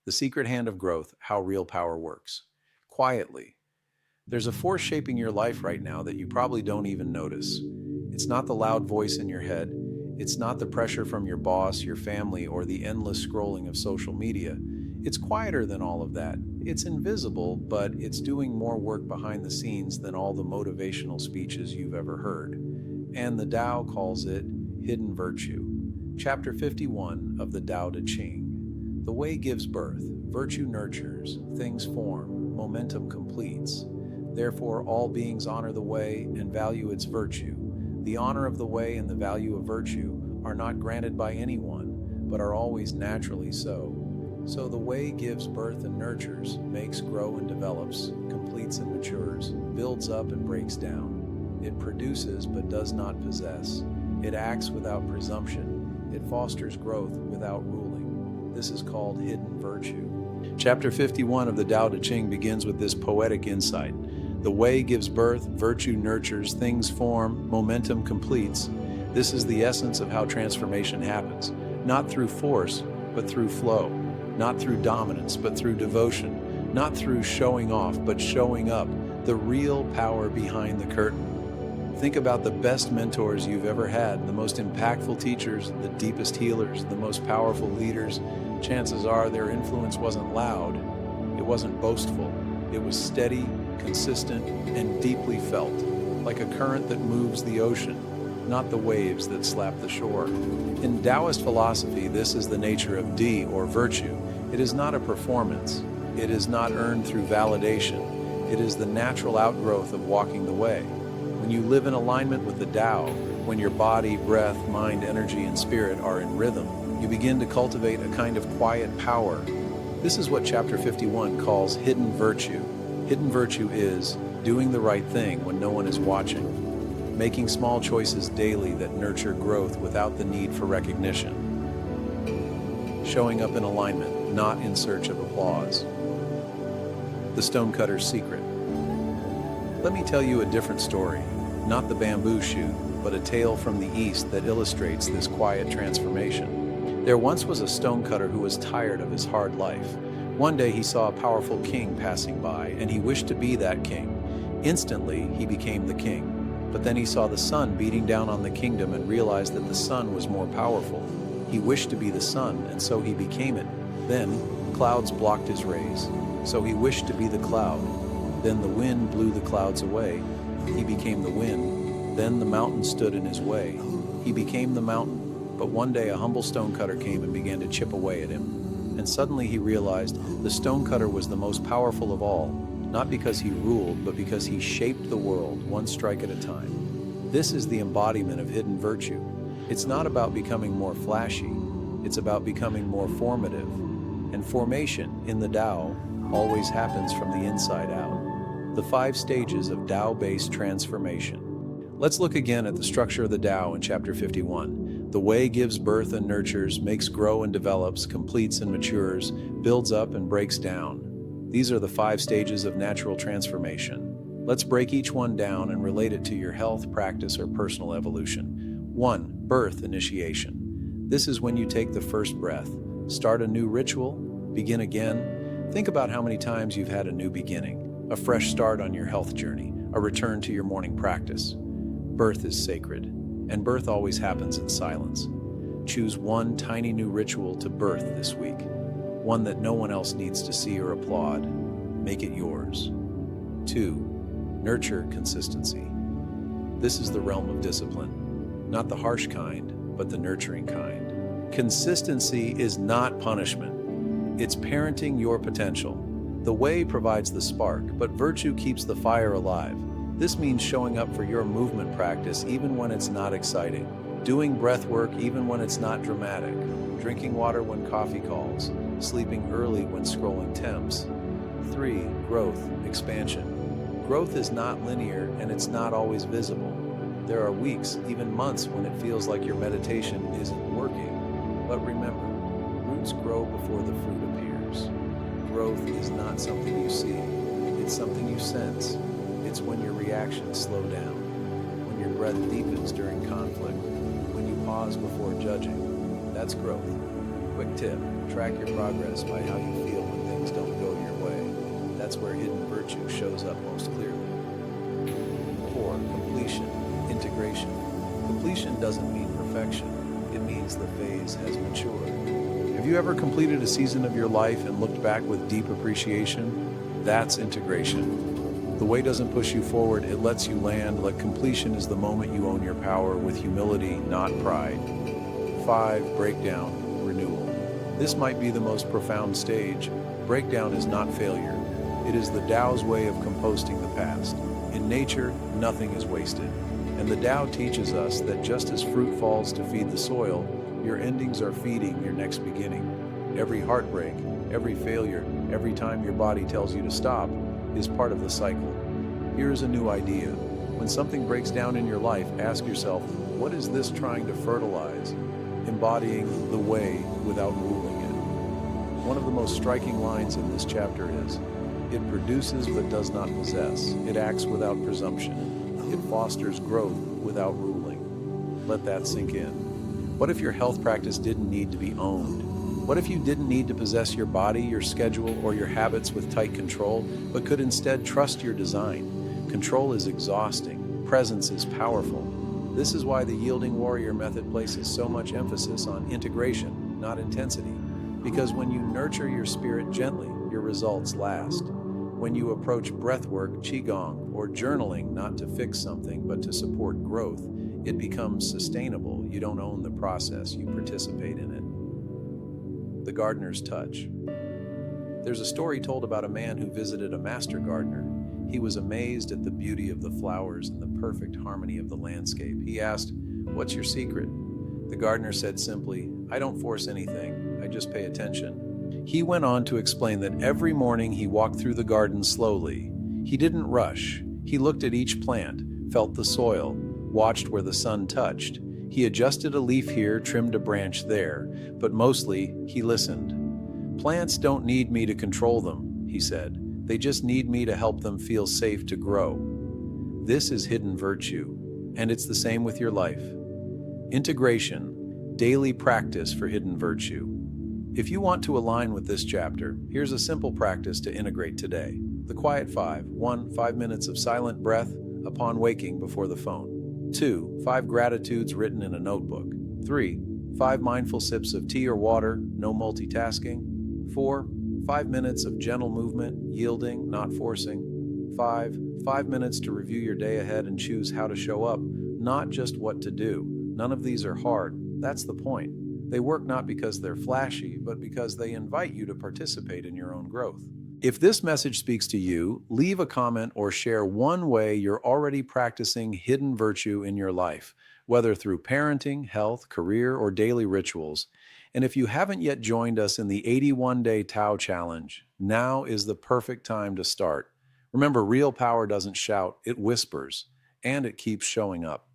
The secret hand of growth, how real power works. Quietly. There's a force shaping your life right now that you probably don't even notice. It's not the loud voice in your head. It's not the pressure from your boss, your family, or the endless scrolling of social media. It's quieter than all of that. It's invisible, but it's doing more work behind the scenes than all the motivational speeches you've ever heard. And the Tao calls it hidden virtue. Chapter 51 of the Tao Te Ching. The way gives birth, virtue nurtures, things form, momentum completes. Therefore, all beings honor the way and value its virtue. The honor of the way and the value of virtue are not granted by anyone, but are always naturally so. So the way gives birth and nurtures, makes, grow and develops, completes and matures, builds up and breaks down. It produces but does not possess. It acts without presumption. It fosters growth without ruling. This is called hidden virtue. Chapter 51 of the Tao Te Ching begins with this poetic insight. The way gives birth, virtue nurtures, things form, momentum completes. This is the essence of how transformation happens, not through force, but through flow. Not through dominance, but through devotion. Not through showing off, but showing up. The real power behind the curtain. Think about the best mentors you've ever had, the most impactful teachers, the deepest healers, the most powerful leaders. Chances are their influence wasn't loud, it wasn't boastful. It was steady, consistent, and deeply felt, like a current that moves the ocean, not the waves that slap the shore. In Daoist philosophy, this is the nature of Di, or virtue. It is not a performance. It is not earned through validation. It is the natural outgrowth of walking the way. When you live in alignment with the Tao, when your body, breath, mind, energy, and spirit are in rhythm, you begin to cultivate a kind of quiet power. This is what Chapter 51 calls hidden virtue. Hidden virtue is doing the right thing when no one is watching, making small choices daily that nurture growth without the need for recognition, showing up in alignment, not in search of applause. The Stonecutter's Secret. Let me tell you a different story, not the bamboo shoot, but a tale from the East that illustrates this quiet transformation. There once was a stonecutter who was tired of his hard life. One day he saw a powerful king passing by, and he wished to be that king. Instantly, he became the king. But then he saw the sun beating down on the kingdom and realized that the sun was more powerful. He wished to be the sun, and so he became it. Then, clouds blocked his rays, so he wished to be the cloud. Then the wind blew the clouds away. He became the wind. Then the mountain stood in his way. He became the mountain. But one day a humble stonecutter came and began to chip away at him. And suddenly he realized the stonecutter was the most powerful of all, not because he ruled, but because he shaped the world one strike at a time. This is the embodiment of hidden virtue. It's not about becoming more flashy, it's about becoming more formative. And formation, in the Tao, always happens from the inside out. The 5 stages of Tao-based transformation. Let's look again at the structure of the Tao in Chapter 51. The way gives birth and nurtures, makes grow and develops, completes and matures, builds up and breaks down. These are the 5 stages of natural transformation. Let's break each one down and relate it to your health, practice, or personal evolution. 1. Birth initiation. This is when you take the first breath. Start a new ritual, begin again. Think about how many times you've had a new beginning, a fresh start on your health journey, a return to your morning practice. Birth is sacred, and birth always happens in silence. Choose one tiny new ritual to birth this week, one that no one else needs to see or applaud. Make it yours. 2. Nurture consistency. This is the realm of discipline, not the harsh kind, but the nurturing kind. Consistency is not punishment. It's parenting your potential. The way provides the spark, but virtue keeps the fire alive. This means showing up for your movement practice even when it's not exciting, doing breath work even when it's not dramatic, drinking water when coffee calls, sleeping early when scrolling tempts. 3. Growth, expansion. Growth is not linear and it's not always visible. There are weeks, even months, when it feels like your meditation isn't working. But remember, roots grow before the fruit appears. Growth is not something you see, it's something you sense. It's when your reactions slow down, when your breath deepens during conflict, when you pause before judging. That's growth. Quick tip, track your progress by how you feel That's where hidden virtue shows up most clearly. 4. Completion, integration. Completion doesn't mean perfection. It means the phase has matured. Have you ever completed a season of your life and looked back with deep appreciation? That's integration. The way doesn't push you forward, it lets you land. Like completion is the moment you own your power with humility, not pride. 5. Breakdown, renewal. This might be the most profound stage. Breakdown is not failure. It is the Tao's way of composting the past. In nature, nothing is wasted. And the Tao teaches us that just as fruit falls to feed the soil, your endings are feeding your next beginning. Every heartbreak, every failure, every time your body tells you to stop, is part of the cycle. Here's a new idea. When something breaks down in your life, ask yourself, what is this trying to fertilize? Embodying the way without ruling it. One of the most striking lines in this chapter is, it produces but does not possess. It acts without presumption. It fosters growth without ruling. Let that sink in. What if your health practice didn't need to be owned? What if you didn't need to possess your body, your schedule, or your habits with tight control, but could instead trust your design? Control is exhausting. Presence is powerful. This is why the Yielding Warrior method places so much emphasis on integration, not intensity. Because when you nurture your spirit gently, your results last. When you approach breathwork, qigong, or journaling not to fix something but to support growth, it becomes sustainable. You don't own the process, you participate in it. The gardener's touch. There's a story told about a man who visited a master gardener. He was amazed at the beauty of the flowers and the perfect harmony of the landscape. He asked, "What's your secret?" The gardener said simply, "I don't force anything, I just pay attention." He went on to explain that every morning he walked through the garden slowly. He didn't rush. He looked at each plant, felt the soil, watched where the sun touched. He adjusted a leaf here, trimmed a branch there, but mostly he listened. "Plants don't need me to control them," he said. "They just need me to help them feel safe to grow." This is hidden virtue, and it's the same with your life. Integration, daily practice for hidden virtue. If you want to align with this chapter, here's a simple practice to integrate today. The Quiet 5. 1. 5 minutes of silent breath upon waking before the phone. 2. 5 gratitudes written in a notebook. 3. 5 mindful sips of tea or water, no multitasking. 4. 5 minutes of gentle movement, yielding, not forcing. 5. 5 minutes to review your day ahead and choose how to show up, not just what to do. None of these are hard. That's the point. They work not because they're flashy, but because they invite you to participate in your own growth. If this message speaks to you, leave a comment or share one way you're already practicing hidden virtue in your life, whether through parenting, health, career, or daily rituals. And if you haven't yet joined us in the 81-Day Tao Challenge, now is the perfect time to start. Remember, real power doesn't shout, it whispers, and it keeps showing up.